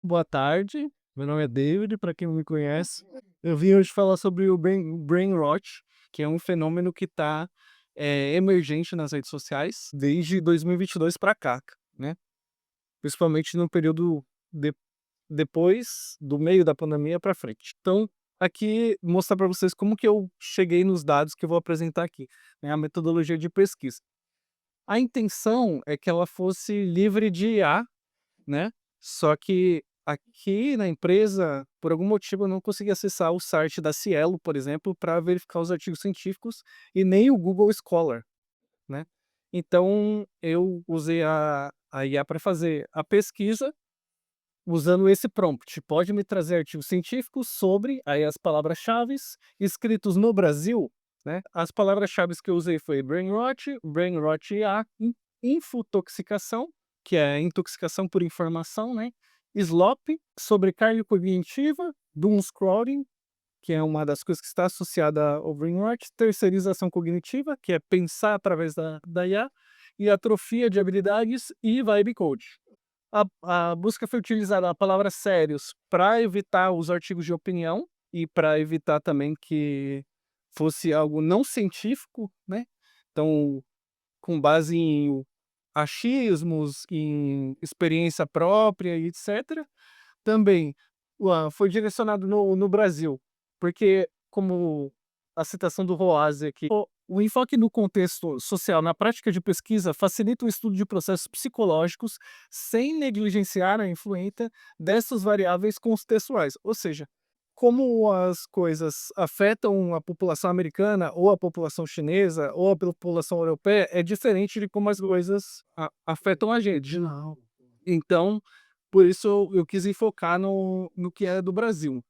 Boa tarde, meu nome é David, para quem não me conhece. Eu vim hoje falar sobre o brain rot, que é um fenômeno que está emergente nas redes sociais desde 2022 para cá, né? Principalmente no período de- depois do meio da pandemia para frente. Então, aqui mostrar para vocês como que eu cheguei nos dados que eu vou apresentar aqui, né? A metodologia de pesquisa. A intenção é que ela fosse livre de IA, né, só que aqui na empresa, por algum motivo, eu não consegui acessar o site da Cielo, por exemplo, para verificar os artigos científicos e nem o Google Scholar, né. Então eu usei a IA para fazer a pesquisa, usando esse prompt: "Pode me trazer artigos científicos sobre", aí as palavras-chaves escritos no Brasil, né. As palavras-chaves que eu usei foi brain rot IA, infotoxicação, que é intoxicação por informação, né, SLOP, sobrecarga cognitiva, doom scrolling, que é uma das coisas que está associada ao brain rot, terceirização cognitiva, que é pensar através da IA, e atrofia de habilidades e vibe code. A busca foi utilizada a palavra sérios para evitar os artigos de opinião e para evitar também que fosse algo não científico, né. Então, com base em achismos, em experiência própria e etcétera. Também, foi direcionado no Brasil, porque como a citação do Roase aqui, o enfoque no contexto social na prática de pesquisa facilita o estudo de processos psicológicos sem negligenciar a influência dessas variáveis contextuais. Ou seja, como as coisas afetam a população americana, ou a população chinesa, ou a população europeia, é diferente de como as coisas afetam a gente. Não. Então, por isso eu quis enfocar no que é do Brasil.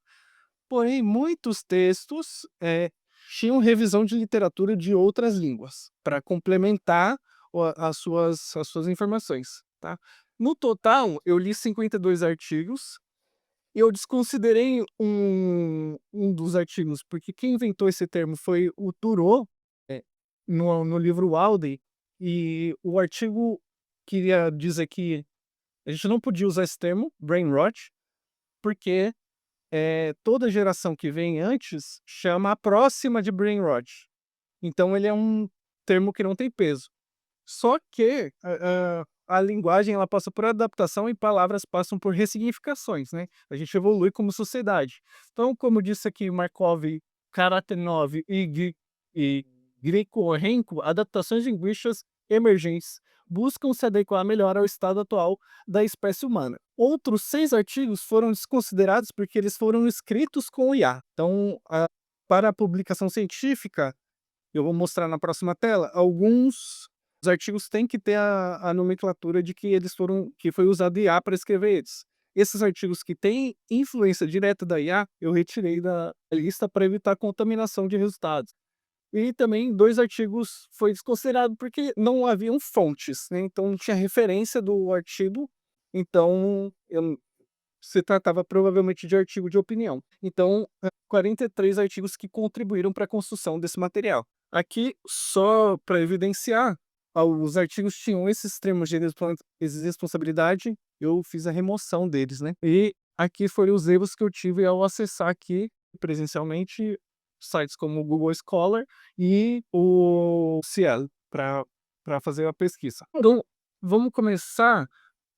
Porém, muitos textos, tinham revisão de literatura de outras línguas, para complementar as suas informações, tá. No total, eu li 52 artigos, e eu desconsiderei um dos artigos, porque quem inventou esse termo foi o Thoreau, no livro Walden, e o artigo queria dizer que a gente não podia usar esse termo, brain rot, porque, toda geração que vem antes chama a próxima de brain rot. Então ele é um termo que não tem peso. Só que a linguagem ela passa por adaptação e palavras passam por ressignificações, né. A gente evolui como sociedade. Então, como disse aqui Markov, Karatenov e Grigorenko, adaptações linguísticas emergentes buscam se adequar melhor ao estado atual da espécie humana. Outros 6 artigos foram desconsiderados porque eles foram escritos com IA. Então, para a publicação científica, eu vou mostrar na próxima tela, alguns os artigos têm que ter a nomenclatura de que eles foram que foi usado IA para escrever eles. Esses artigos que têm influência direta da IA, eu retirei da lista para evitar contaminação de resultados. E também 2 artigos foi desconsiderado porque não haviam fontes, né, então não tinha referência do artigo, então eu se tratava provavelmente de artigo de opinião. Então, 43 artigos que contribuíram para a construção desse material. Aqui, só para evidenciar, os artigos tinham esses termos de responsabilidade, eu fiz a remoção deles, né. E aqui foram os erros que eu tive ao acessar aqui presencialmente sites como o Google Scholar e o Cielo para fazer a pesquisa. Então, vamos começar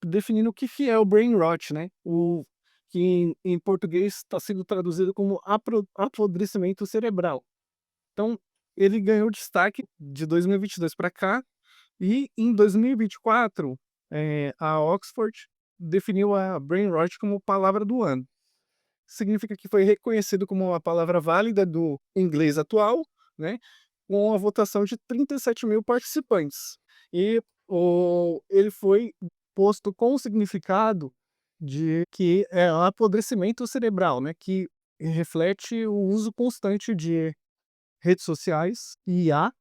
definindo o que que é o brain rot, né, o que em português está sendo traduzido como apodrecimento cerebral. Então, ele ganhou destaque de 2022 para cá, e em 2024, a Oxford definiu a brain rot como palavra do ano. Significa que foi reconhecido como uma palavra válida do inglês atual, né, com a votação de 37.000 participantes. E ele foi posto com o significado de que é apodrecimento cerebral, né, que reflete o uso constante de redes sociais e IA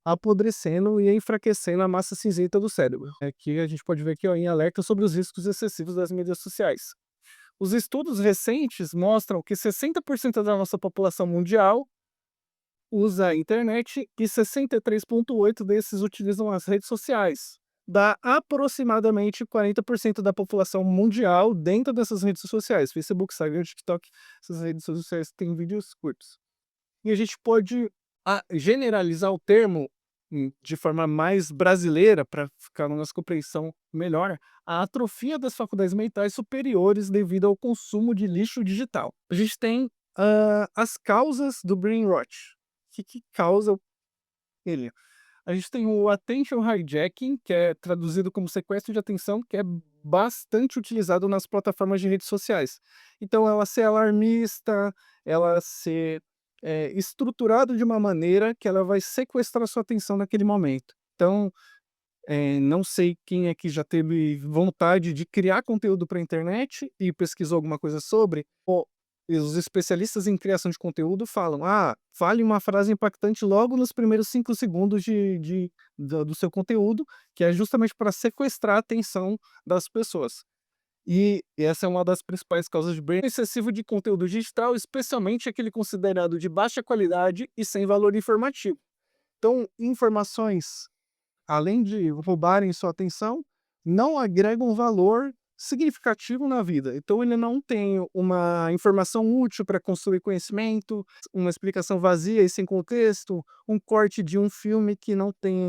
apodrecendo e enfraquecendo a massa cinzenta do cérebro. Aqui a gente pode ver aqui, ó, em alerta sobre os riscos excessivos das mídias sociais. Os estudos recentes mostram que 60% da nossa população mundial usa a internet e 63,8% desses utilizam as redes sociais. dá aproximadamente 40% da população mundial dentro dessas redes sociais, Facebook, Instagram, TikTok, essas redes sociais têm vídeos curtos. E a gente pode generalizar o termo de forma mais brasileira, para ficar na nossa compreensão melhor, a atrofia das faculdades mentais superiores devido ao consumo de lixo digital. A gente tem as causas do brain rot. O que causa ele? A gente tem o attention hijacking, que é traduzido como sequestro de atenção, que é bastante utilizado nas plataformas de redes sociais. Então, ela ser alarmista, ela ser estruturado de uma maneira que ela vai sequestrar sua atenção naquele momento. Então, não sei quem aqui já teve vontade de criar conteúdo para a internet e pesquisou alguma coisa sobre. Os especialistas em criação de conteúdo falam: fale uma frase impactante logo nos primeiros 5 segundos do seu conteúdo, que é justamente para sequestrar a atenção das pessoas. E essa é uma das principais causas de brain excessivo de conteúdo digital, especialmente aquele considerado de baixa qualidade e sem valor informativo. Então, informações, além de roubarem sua atenção, não agregam valor significativo na vida. Então ele não tem uma informação útil para construir conhecimento, uma explicação vazia e sem contexto, um corte de um filme que não tem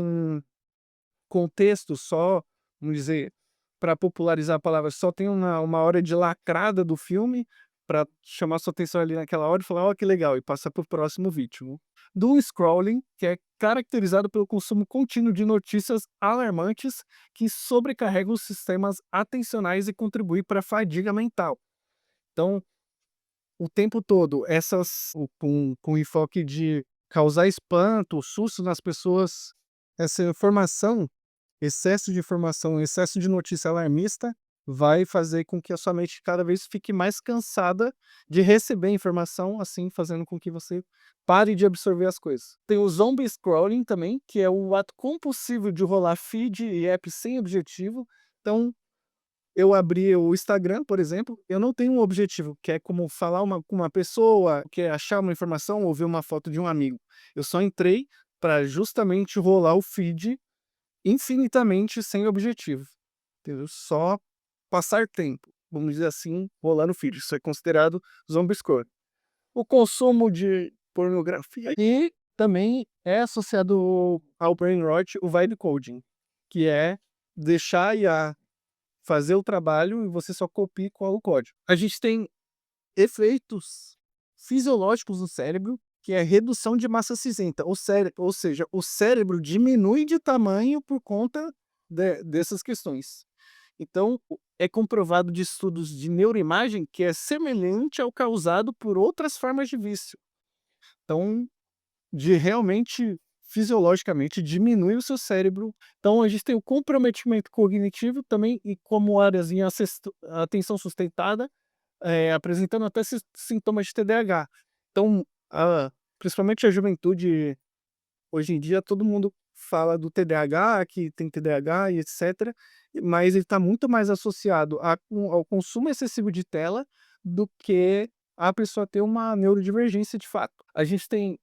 contexto, só, vamos dizer, para popularizar a palavra, só tem uma hora de lacrada do filme para chamar sua atenção ali naquela hora e falar: "Ó, que legal", e passar para o próximo vídeo. Doom scrolling, que é caracterizado pelo consumo contínuo de notícias alarmantes que sobrecarregam os sistemas atencionais e contribuem para a fadiga mental. Então, o tempo todo, com enfoque de causar espanto, susto nas pessoas, essa informação, excesso de informação, excesso de notícia alarmista, vai fazer com que a sua mente cada vez fique mais cansada de receber informação, assim, fazendo com que você pare de absorver as coisas. Tem o zombie scrolling também, que é o ato compulsivo de rolar feed e apps sem objetivo. Então, eu abri o Instagram, por exemplo, eu não tenho um objetivo, que é como falar com uma pessoa, que é achar uma informação ou ver uma foto de um amigo. Eu só entrei para justamente rolar o feed infinitamente sem objetivo, entendeu? Só passar tempo, vamos dizer assim, rolando feed. Isso é considerado zombie scroll. O consumo de pornografia e também é associado ao brain rot o vibe coding, que é deixar a IA fazer o trabalho e você só copia e cola o código. A gente tem efeitos fisiológicos no cérebro, que é redução de massa cinzenta, ou seja, o cérebro diminui de tamanho por conta dessas questões. Então, é comprovado de estudos de neuroimagem que é semelhante ao causado por outras formas de vício. Então, de realmente, fisiologicamente, diminui o seu cérebro. Então, a gente tem o comprometimento cognitivo também, e como áreas em atenção sustentada, apresentando até sintomas de TDAH. Então, principalmente a juventude, hoje em dia, todo mundo fala do TDAH, que tem TDAH e etc., mas ele está muito mais associado ao consumo excessivo de tela do que a pessoa ter uma neurodivergência de fato. A gente tem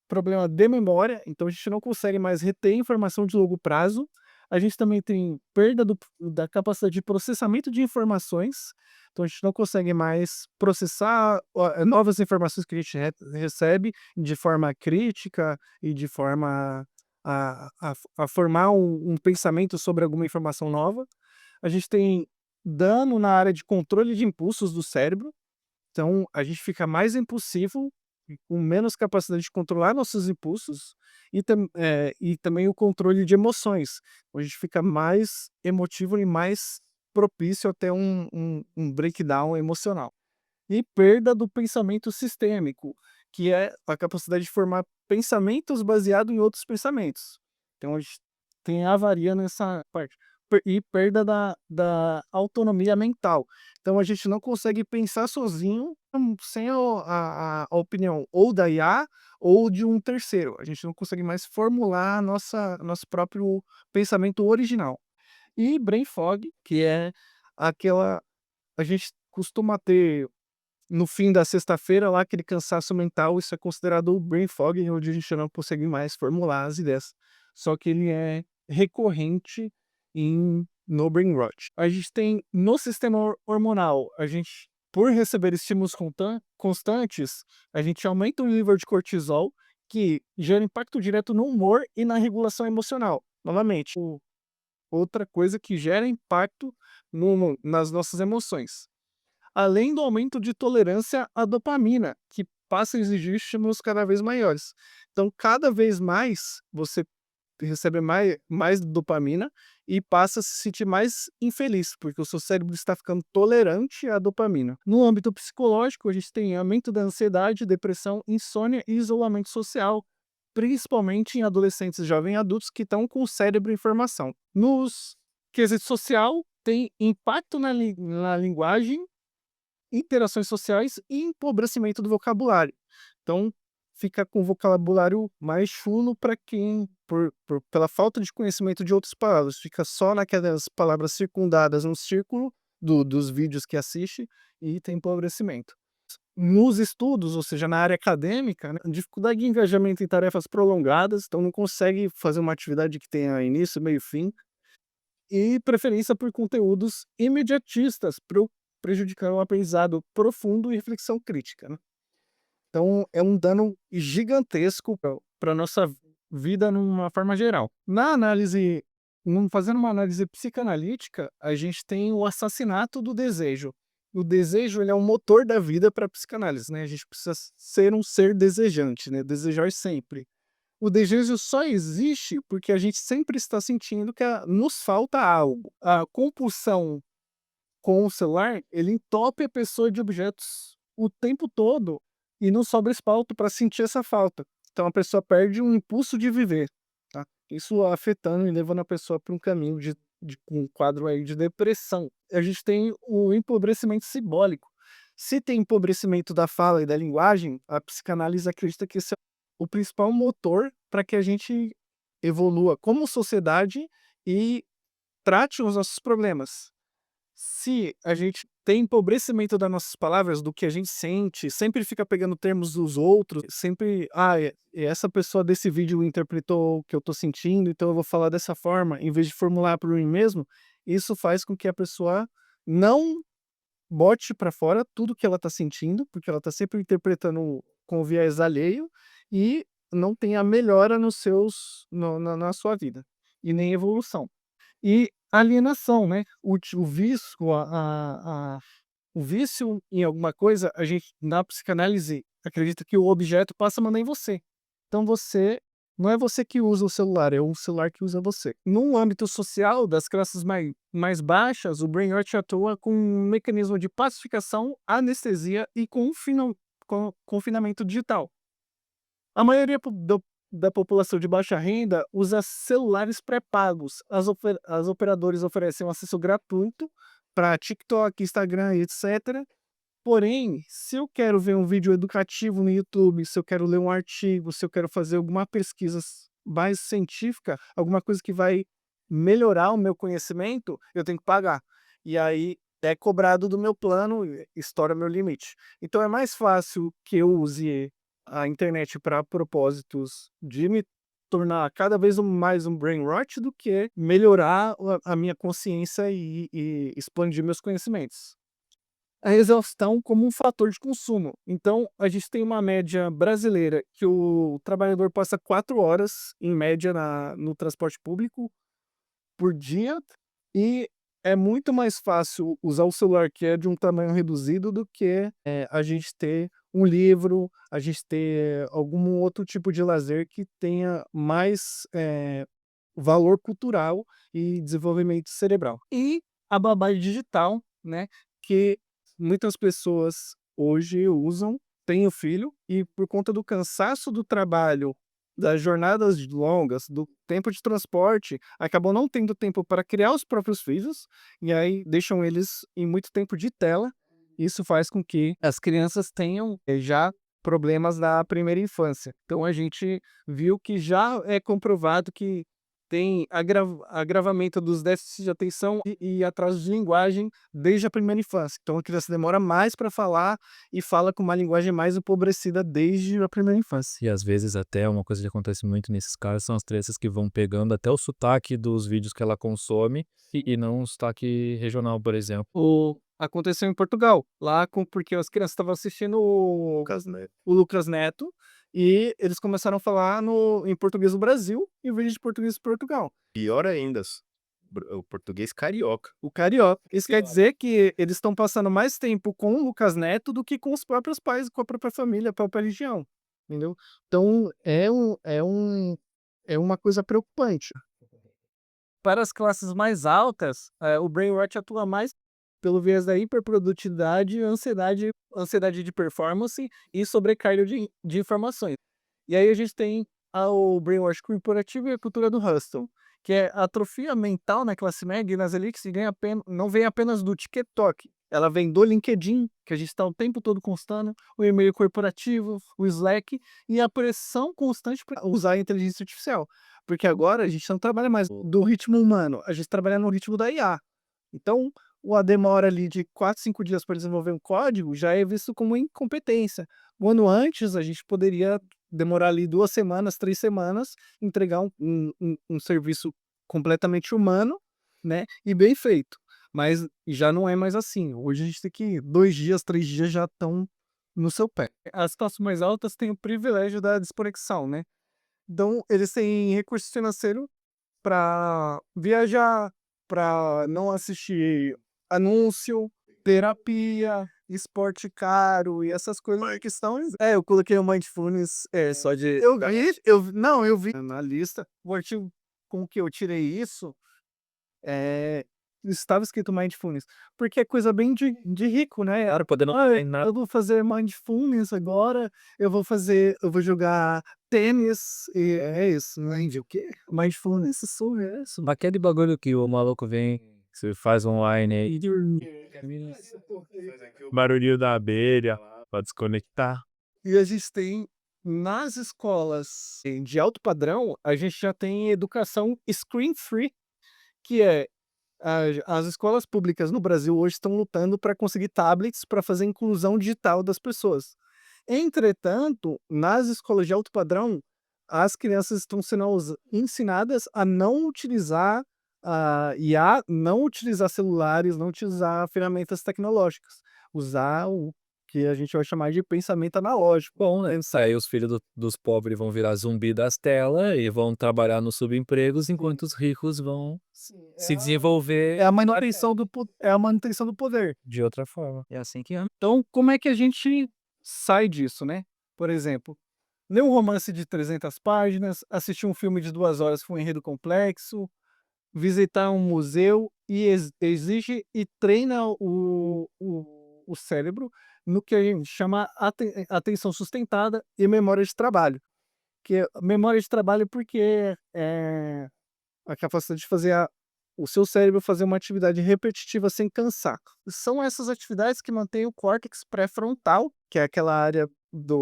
problema de memória, então a gente não consegue mais reter informação de longo prazo. A gente também tem perda da capacidade de processamento de informações, então a gente não consegue mais processar novas informações que a gente recebe de forma crítica e de forma a formar um pensamento sobre alguma informação nova. A gente tem dano na área de controle de impulsos do cérebro, então a gente fica mais impulsivo, com menos capacidade de controlar nossos impulsos e também o controle de emoções. A gente fica mais emotivo e mais propício a ter um breakdown emocional. E perda do pensamento sistêmico, que é a capacidade de formar pensamentos baseados em outros pensamentos. Então a gente tem avaria nessa parte. E perda da autonomia mental. Então a gente não consegue pensar sozinho, sem a opinião ou da IA ou de um terceiro. A gente não consegue mais formular nosso próprio pensamento original. E brain fog, que é aquela, a gente costuma ter no fim da sexta-feira lá aquele cansaço mental, isso é considerado o brain fog, onde a gente não consegue mais formular as ideias. Só que ele é recorrente no brain rot. A gente tem no sistema hormonal, a gente, por receber estímulos constantes, a gente aumenta o nível de cortisol, que gera impacto direto no humor e na regulação emocional. Novamente, outra coisa que gera impacto nas nossas emoções. Além do aumento de tolerância à dopamina, que passa a exigir estímulos cada vez maiores. Então, cada vez mais você recebe mais dopamina e passa a se sentir mais infeliz, porque o seu cérebro está ficando tolerante à dopamina. No âmbito psicológico, a gente tem aumento da ansiedade, depressão, insônia e isolamento social, principalmente em adolescentes e jovens adultos que estão com o cérebro em formação. Nos quesito social, tem impacto na linguagem, interações sociais e empobrecimento do vocabulário. Então, fica com o vocabulário mais chulo para quem, pela falta de conhecimento de outras palavras, fica só naquelas palavras circundadas no círculo dos vídeos que assiste e tem empobrecimento. Nos estudos, ou seja, na área acadêmica, né, dificuldade de engajamento em tarefas prolongadas, então não consegue fazer uma atividade que tenha início, meio e fim, e preferência por conteúdos imediatistas, prejudicando o aprendizado profundo e reflexão crítica, né? Então é um dano gigantesco para a nossa vida numa forma geral. Na análise, fazendo uma análise psicanalítica, a gente tem o assassinato do desejo. O desejo, ele é um motor da vida para a psicanálise, né? A gente precisa ser um ser desejante, né? Desejar sempre. O desejo só existe porque a gente sempre está sentindo que nos falta algo. A compulsão com o celular, ele entope a pessoa de objetos o tempo todo e não sobra espaço para sentir essa falta. Então a pessoa perde um impulso de viver, tá? Isso afetando e levando a pessoa para um caminho de um quadro aí de depressão. A gente tem o empobrecimento simbólico. Se tem empobrecimento da fala e da linguagem, a psicanálise acredita que esse é o principal motor para que a gente evolua como sociedade e trate os nossos problemas. Se a gente tem empobrecimento das nossas palavras, do que a gente sente, sempre fica pegando termos dos outros, sempre, essa pessoa desse vídeo interpretou o que eu tô sentindo, então eu vou falar dessa forma, em vez de formular por mim mesmo, isso faz com que a pessoa não bote para fora tudo que ela tá sentindo, porque ela tá sempre interpretando com viés alheio e não tenha melhora nos na sua vida, e nem evolução. E alienação, né, o vício, o vício em alguma coisa, a gente, na psicanálise, acredita que o objeto passa a mandar em você. Então não é você que usa o celular, é o celular que usa você. No âmbito social, das classes mais baixas, o brain rot atua com um mecanismo de pacificação, anestesia e confinamento digital. A maioria da população de baixa renda usa celulares pré-pagos. As operadoras oferecem um acesso gratuito para TikTok, Instagram e etc. Porém, se eu quero ver um vídeo educativo no YouTube, se eu quero ler um artigo, se eu quero fazer alguma pesquisa mais científica, alguma coisa que vai melhorar o meu conhecimento, eu tenho que pagar. E aí é cobrado do meu plano, e estoura meu limite. Então é mais fácil que eu use a internet para propósitos de me tornar cada vez mais um brain rot do que melhorar a minha consciência e expandir meus conhecimentos. A exaustão como um fator de consumo. Então, a gente tem uma média brasileira que o trabalhador passa 4 horas, em média, no transporte público por dia, e é muito mais fácil usar o celular que é de um tamanho reduzido do que a gente ter um livro, a gente ter algum outro tipo de lazer que tenha mais valor cultural e desenvolvimento cerebral. E a babá digital, né, que muitas pessoas hoje usam, têm o filho e por conta do cansaço do trabalho, das jornadas longas, do tempo de transporte, acabam não tendo tempo para criar os próprios filhos, e aí deixam eles em muito tempo de tela. Isso faz com que as crianças tenham já problemas na primeira infância. Então a gente viu que já é comprovado que tem agravamento dos déficits de atenção e atraso de linguagem desde a primeira infância. Então a criança demora mais para falar e fala com uma linguagem mais empobrecida desde a primeira infância. E às vezes até uma coisa que acontece muito nesses casos são as crianças que vão pegando até o sotaque dos vídeos que ela consome e não o sotaque regional, por exemplo. Aconteceu em Portugal, lá porque as crianças estavam assistindo o Lucas Neto e eles começaram a falar em português do Brasil em vez de português de Portugal. Pior ainda, o português carioca. O carioca. Isso quer dizer que eles estão passando mais tempo com o Lucas Neto do que com os próprios pais, com a própria família, a própria região, entendeu? Então é uma coisa preocupante. Para as classes mais altas, o brainrot atua mais pelo viés da hiperprodutividade, ansiedade de performance e sobrecarga de informações. E aí a gente tem o brainwash corporativo e a cultura do hustle, que é a atrofia mental na classe média e nas elites que não vem apenas do TikTok, ela vem do LinkedIn, que a gente está o tempo todo constando, o e-mail corporativo, o Slack e a pressão constante para usar a inteligência artificial. Porque agora a gente não trabalha mais do ritmo humano, a gente trabalha no ritmo da IA. Então, a demora ali de 4, 5 dias para desenvolver um código já é visto como incompetência. Um ano antes, a gente poderia demorar ali 2 semanas, 3 semanas, entregar um serviço completamente humano, né, e bem feito. Mas já não é mais assim. Hoje a gente tem que 2 dias, 3 dias já estão no seu pé. As classes mais altas têm o privilégio da desconexão, né. Então eles têm recurso financeiro para viajar, para não assistir anúncio, terapia, esporte caro e essas coisas que estão. Eu coloquei o mindfulness, só de. Eu vi na lista. O artigo com que eu tirei isso estava escrito mindfulness, porque é coisa bem de rico, né? Claro, podendo Ah, treinar. eu vou fazer mindfulness agora, eu vou jogar tênis, e é isso, o quê? Mindfulness, isso é isso. Aquele bagulho que o maluco vem, você faz online aí, barulhinho da abelha, pra desconectar. E a gente tem, nas escolas de alto padrão, a gente já tem educação screen free, que é as escolas públicas no Brasil hoje estão lutando para conseguir tablets para fazer a inclusão digital das pessoas. Entretanto, nas escolas de alto padrão, as crianças estão sendo ensinadas a não utilizar a IA, não utilizar celulares, não utilizar ferramentas tecnológicas, usar o que a gente vai chamar de pensamento analógico. Bom, né? Aí os filhos dos pobres vão virar zumbi das telas e vão trabalhar nos subempregos, enquanto os ricos vão se desenvolver É a manutenção do poder. de outra forma. É assim que é. Então, como é que a gente sai disso, né? Por exemplo, ler um romance de 300 páginas, assistir um filme de 2 horas com um enredo complexo, visitar um museu e exige e treina o cérebro no que a gente chama atenção sustentada e memória de trabalho. Que é memória de trabalho porque é a capacidade de fazer o seu cérebro fazer uma atividade repetitiva sem cansar. São essas atividades que mantêm o córtex pré-frontal, que é aquela área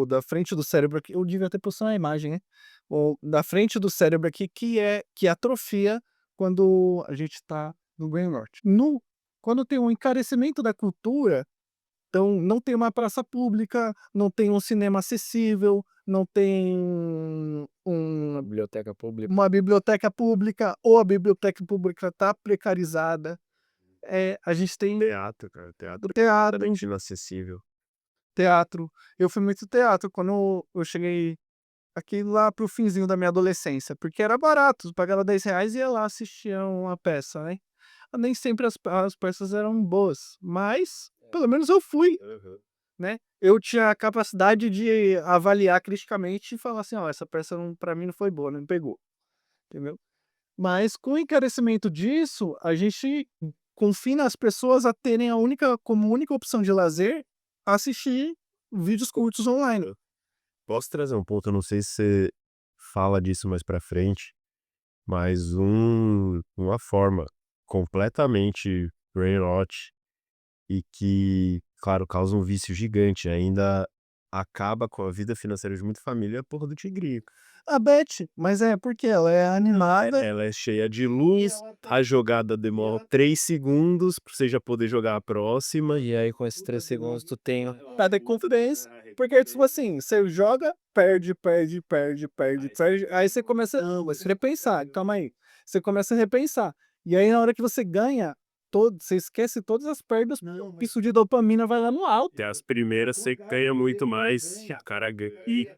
da frente do cérebro aqui. Eu devia ter postado a imagem, né? Ou da frente do cérebro aqui, que atrofia quando a gente está no brain rot. Quando tem um encarecimento da cultura, então não tem uma praça pública, não tem um cinema acessível, não tem Biblioteca pública. uma biblioteca pública, ou a biblioteca pública está precarizada. A gente tem Teatro, cara. Teatro teatro, totalmente inacessível. teatro. Eu fui muito teatro quando eu cheguei aqui lá pro finzinho da minha adolescência, porque era barato, pagava R$ 10 e ia lá assistir uma peça, né. Nem sempre as peças eram boas, mas pelo menos eu fui, Aham. né. Eu tinha a capacidade de avaliar criticamente e falar assim: "Ó, essa peça não pra mim não foi boa, não me pegou", entendeu. Mas com o encarecimento disso, a gente confina as pessoas a terem como única opção de lazer, assistir vídeos curtos online. Posso trazer um ponto, eu não sei se você fala disso mais pra frente, mas uma forma completamente brain rot e que, claro, causa um vício gigante, ainda acaba com a vida financeira de muita família, é a porra do tigrinho. A Beth, mas é porque ela é animada. Ela é cheia de luz, a jogada demora 3 segundos pra você já poder jogar a próxima. E aí, com esses 3 segundos, tu tem Pra ter confidência. Porque, tipo assim, você joga, perde, perde, perde, perde, perde. Aí você começa a repensar. Calma aí. Você começa a repensar. E aí, na hora que você ganha, você esquece todas as perdas, isso de dopamina vai lá no alto. Até as primeiras você ganha muito mais, o cara ganha. E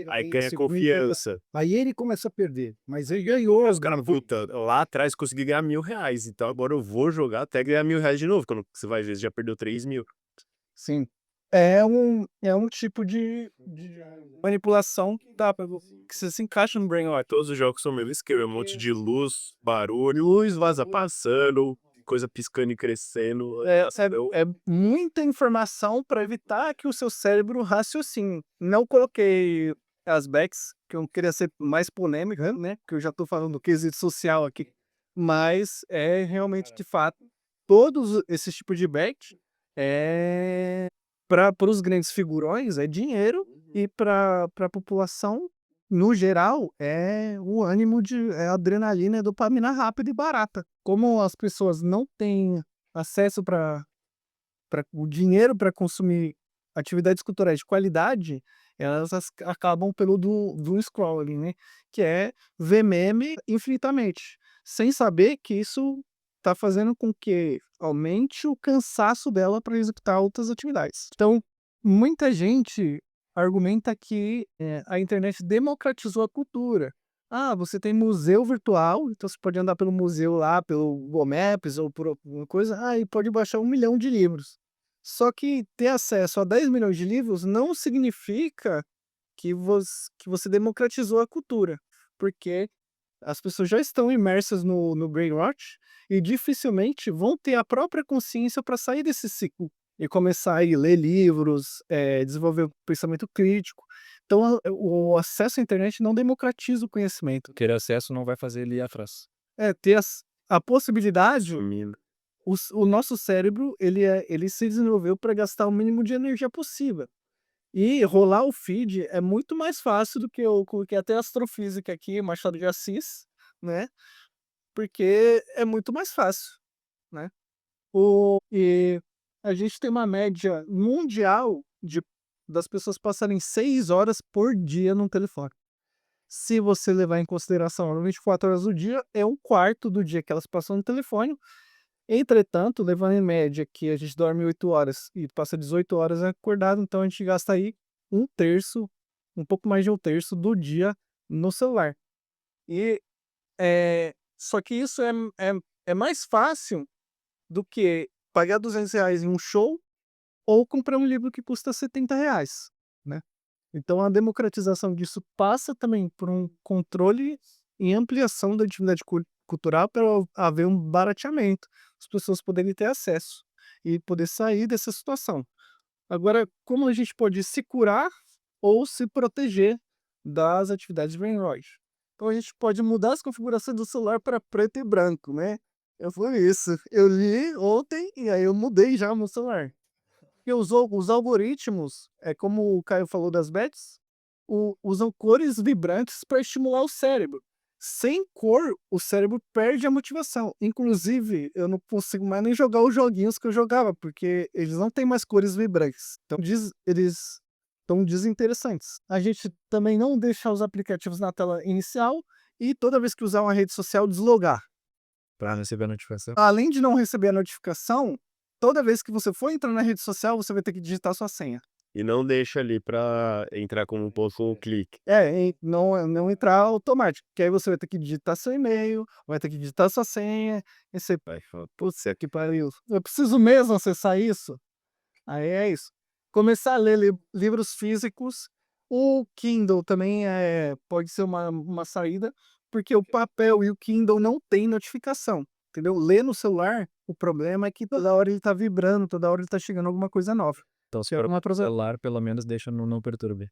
aí ganha Segunda, confiança. Aí ele começa a perder. Mas ele ganhou. Os caras, puta, lá atrás consegui ganhar R$ 1.000, então agora eu vou jogar até ganhar R$ 1.000 de novo. Quando você vai ver, você já perdeu 3.000. Sim. É um tipo de manipulação que dá pra que você se encaixa no brain rot. Todos os jogos são o mesmo esquema, é um monte de luz, barulho, luz vaza passando, coisa piscando e crescendo. Sabe, é muita informação para evitar que o seu cérebro raciocine. Não coloquei as backs, que eu não queria ser mais polêmica, né? Porque eu já tô falando do quesito social aqui. Mas é realmente, de fato, todos esses tipos de back é para os grandes figurões é dinheiro e para a população, no geral, é o ânimo é adrenalina, é dopamina rápida e barata. Como as pessoas não têm acesso para o dinheiro para consumir atividades culturais de qualidade, elas acabam pelo do scrolling, né? Que é ver meme infinitamente, sem saber que isso está fazendo com que aumente o cansaço dela para executar outras atividades. Então, muita gente argumenta que a internet democratizou a cultura. Ah, você tem museu virtual, então você pode andar pelo museu lá, pelo Google Maps ou por alguma coisa, e pode baixar 1 milhão de livros. Só que ter acesso a 10 milhões de livros não significa que você democratizou a cultura, porque as pessoas já estão imersas no brain rot e dificilmente vão ter a própria consciência para sair desse ciclo e começar a ler livros, desenvolver o pensamento crítico. Então, o acesso à internet não democratiza o conhecimento. ter acesso não vai fazer ele ir atrás. Ter a possibilidade, Sumindo. o nosso cérebro ele se desenvolveu para gastar o mínimo de energia possível. E rolar o feed é muito mais fácil do que eu coloquei até astrofísica aqui, Machado de Assis, né? Porque é muito mais fácil, né? E a gente tem uma média mundial das pessoas passarem 6 horas por dia no telefone. Se você levar em consideração 24 horas do dia, é 1/4 do dia que elas passam no telefone. Entretanto, levando em média que a gente dorme 8 horas e passa 18 horas acordado, então a gente gasta aí 1/3, um pouco mais de 1/3 do dia no celular. E só que isso é mais fácil do que pagar R$ 200 em um show ou comprar um livro que custa R$ 70, né? Então a democratização disso passa também por um controle e ampliação da atividade cultural para haver um barateamento, as pessoas poderem ter acesso e poder sair dessa situação. Agora, como a gente pode se curar ou se proteger das atividades brain rot? Então a gente pode mudar as configurações do celular para preto e branco, né? Foi isso. Eu li ontem e aí eu mudei já o meu celular. Porque os algoritmos, como o Caio falou das bets, usam cores vibrantes para estimular o cérebro. Sem cor, o cérebro perde a motivação. Inclusive, eu não consigo mais nem jogar os joguinhos que eu jogava, porque eles não têm mais cores vibrantes. Então, eles estão desinteressantes. A gente também não deixa os aplicativos na tela inicial e toda vez que usar uma rede social, deslogar. Pra receber a notificação. Além de não receber a notificação, toda vez que você for entrar na rede social, você vai ter que digitar sua senha. E não deixa ali pra entrar como um ponto com um clique. E não entrar automático, porque aí você vai ter que digitar seu e-mail, vai ter que digitar sua senha, e você vai falar: "Putz, que pariu, eu preciso mesmo acessar isso?". Aí é isso. Começar a ler livros físicos. O Kindle também pode ser uma saída, porque o papel e o Kindle não tem notificação, entendeu? Ler no celular, o problema é que toda hora ele tá vibrando, toda hora ele tá chegando alguma coisa nova. Então, se Que é for uma pro celular, pelo menos deixa no não perturbe.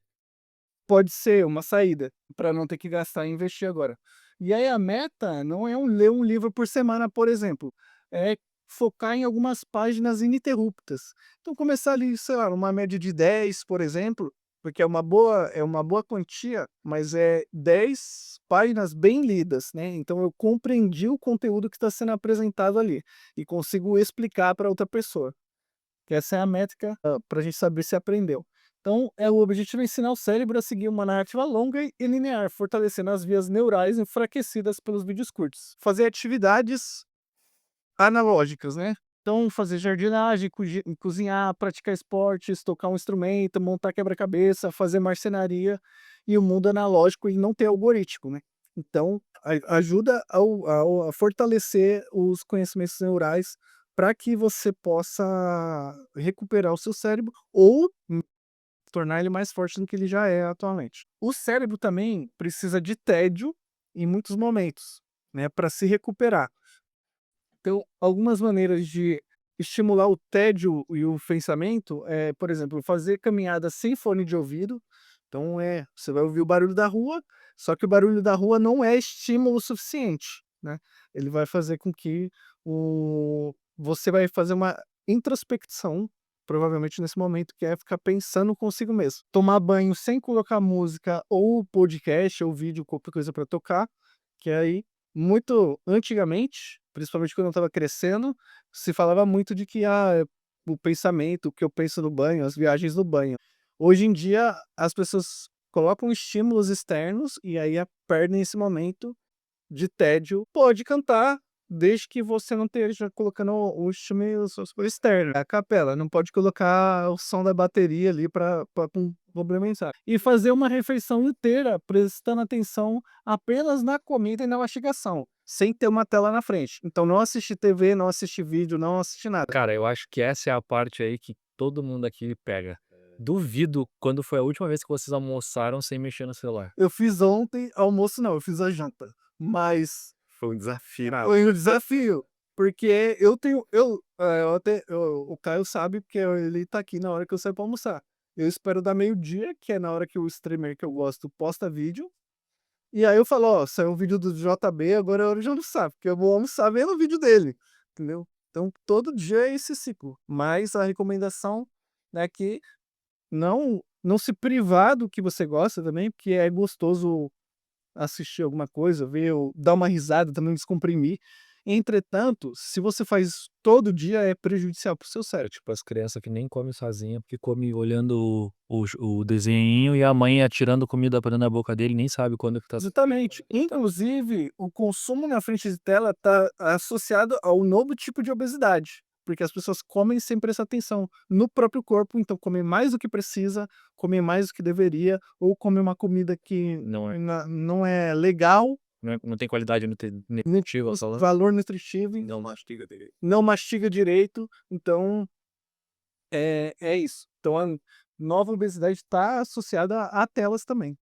Pode ser uma saída, para não ter que gastar e investir agora. E aí a meta não é ler um livro por semana, por exemplo, é focar em algumas páginas ininterruptas. Então começar ali, sei lá, numa média de 10, por exemplo, porque é uma boa quantia, mas é 10 páginas bem lidas, né, então eu compreendi o conteúdo que está sendo apresentado ali, e consigo explicar para outra pessoa. Que essa é a métrica, para a gente saber se aprendeu. Então, o objetivo é ensinar o cérebro a seguir uma narrativa longa e linear, fortalecendo as vias neurais enfraquecidas pelos vídeos curtos. Fazer atividades analógicas, né? Então, fazer jardinagem, cozinhar, praticar esportes, tocar um instrumento, montar quebra-cabeça, fazer marcenaria, e o mundo analógico e não ter algoritmo, né? Então, ajuda a fortalecer os conhecimentos neurais para que você possa recuperar o seu cérebro ou tornar ele mais forte do que ele já é atualmente. O cérebro também precisa de tédio em muitos momentos, né, para se recuperar. Então, algumas maneiras de estimular o tédio e o pensamento é, por exemplo, fazer caminhada sem fone de ouvido. Então, você vai ouvir o barulho da rua, só que o barulho da rua não é estímulo suficiente, né? Ele vai fazer com que você vai fazer uma introspecção, provavelmente nesse momento, que é ficar pensando consigo mesmo. Tomar banho sem colocar música ou podcast ou vídeo, qualquer coisa para tocar, que aí muito antigamente, principalmente quando eu estava crescendo, se falava muito de que, o pensamento, o que eu penso no banho, as viagens no banho. Hoje em dia, as pessoas colocam estímulos externos e aí perdem esse momento de tédio. Pode cantar, desde que você não esteja colocando o estímulo externo. A capela, não pode colocar o som da bateria ali para complementar. E fazer uma refeição inteira prestando atenção apenas na comida e na mastigação, sem ter uma tela na frente. Então não assistir TV, não assistir vídeo, não assistir nada. Cara, eu acho que essa é a parte aí que todo mundo aqui pega. Duvido quando foi a última vez que vocês almoçaram sem mexer no celular. Eu fiz ontem, almoço não, eu fiz a janta, mas Foi um desafio. foi um desafio, porque o Caio sabe, porque ele tá aqui na hora que eu saio pra almoçar. Eu espero dar meio-dia, que é na hora que o streamer que eu gosto posta vídeo, e aí eu falo: "Ó, saiu um vídeo do JB, agora é hora de almoçar", porque eu vou almoçar vendo o vídeo dele, entendeu? Então todo dia é esse ciclo, mas a recomendação é que não se privar do que você gosta também, porque é gostoso assistir alguma coisa, ver ou dar uma risada, também descomprimir. Entretanto, se você faz todo dia, é prejudicial para o seu É cérebro. tipo as crianças que nem comem sozinha, porque come olhando o desenhinho e a mãe atirando comida pra dentro da boca dele, nem sabe quando que tá. Exatamente. Inclusive, o consumo na frente de tela está associado ao novo tipo de obesidade, porque as pessoas comem sem prestar atenção no próprio corpo, então comem mais do que precisa, comem mais do que deveria, ou comem uma comida que Não é, não é legal, não tem qualidade nutritiva, falando. valor nutritivo, Não mastiga direito. não mastiga direito, então é isso. Então a nova obesidade está associada a telas também.